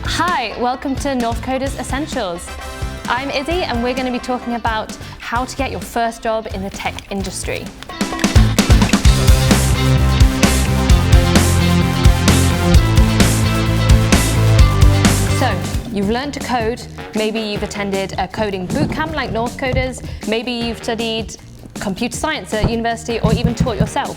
Hi, welcome to Northcoders Essentials. I'm Izzy and we're going to be talking about how to get your first job in the tech industry. So, you've learned to code, maybe you've attended a coding bootcamp like Northcoders, maybe you've studied computer science at university or even taught yourself.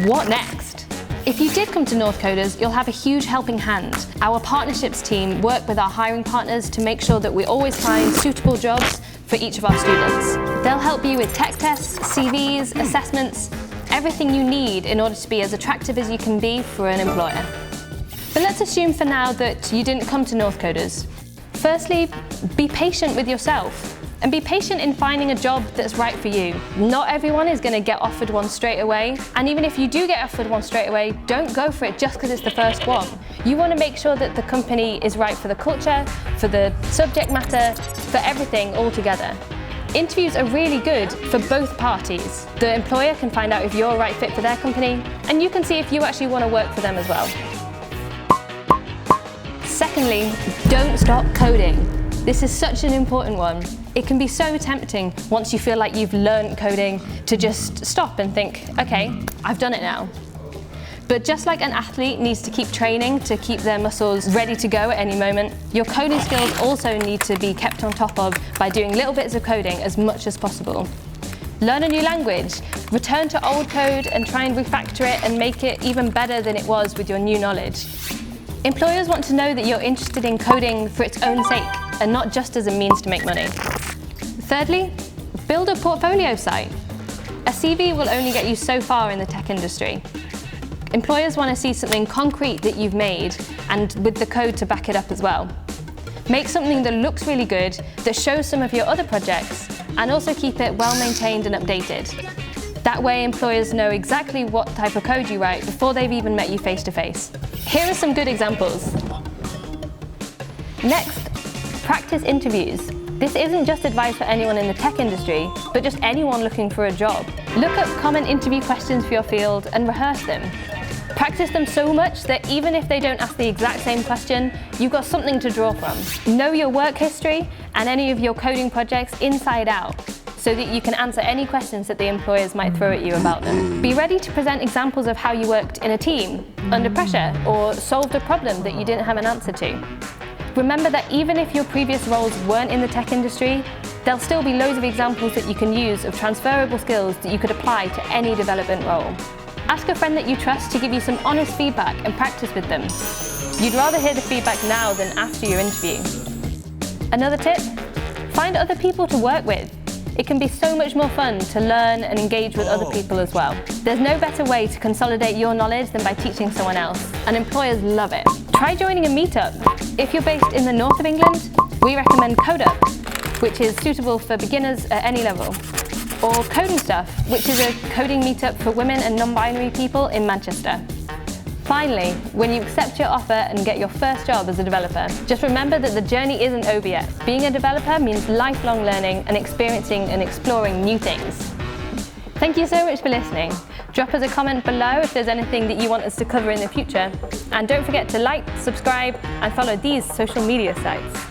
What next? If you did come to Northcoders, you'll have a huge helping hand. Our partnerships team work with our hiring partners to make sure that we always find suitable jobs for each of our students. They'll help you with tech tests, CVs, assessments, everything you need in order to be as attractive as you can be for an employer. But let's assume for now that you didn't come to Northcoders. Firstly, be patient with yourself. And be patient in finding a job that's right for you. Not everyone is going to get offered one straight away. And even if you do get offered one straight away, don't go for it just because it's the first one. You want to make sure that the company is right for the culture, for the subject matter, for everything all together. Interviews are really good for both parties. The employer can find out if you're a right fit for their company, and you can see if you actually want to work for them as well. Secondly, don't stop coding. This is such an important one. It can be so tempting once you feel like you've learned coding to just stop and think, okay, I've done it now. But just like an athlete needs to keep training to keep their muscles ready to go at any moment, your coding skills also need to be kept on top of by doing little bits of coding as much as possible. Learn a new language, return to old code and try and refactor it and make it even better than it was with your new knowledge. Employers want to know that you're interested in coding for its own sake and not just as a means to make money. Thirdly, build a portfolio site. A CV will only get you so far in the tech industry. Employers want to see something concrete that you've made and with the code to back it up as well. Make something that looks really good, that shows some of your other projects, and also keep it well maintained and updated. That way employers know exactly what type of code you write before they've even met you face to face. Here are some good examples. Next, practice interviews. This isn't just advice for anyone in the tech industry, but just anyone looking for a job. Look up common interview questions for your field and rehearse them. Practice them so much that even if they don't ask the exact same question, you've got something to draw from. Know your work history and any of your coding projects inside out, so that you can answer any questions that the employers might throw at you about them. Be ready to present examples of how you worked in a team, under pressure, or solved a problem that you didn't have an answer to. Remember that even if your previous roles weren't in the tech industry, there'll still be loads of examples that you can use of transferable skills that you could apply to any development role. Ask a friend that you trust to give you some honest feedback and practice with them. You'd rather hear the feedback now than after your interview. Another tip, find other people to work with. It can be so much more fun to learn and engage with other people as well. There's no better way to consolidate your knowledge than by teaching someone else, and employers love it. Try joining a meetup. If you're based in the north of England, we recommend CodeUp, which is suitable for beginners at any level, or Coding Stuff, which is a coding meetup for women and non-binary people in Manchester. Finally, when you accept your offer and get your first job as a developer, just remember that the journey isn't over yet. Being a developer means lifelong learning and experiencing and exploring new things. Thank you so much for listening. Drop us a comment below if there's anything that you want us to cover in the future. And don't forget to like, subscribe, and follow these social media sites.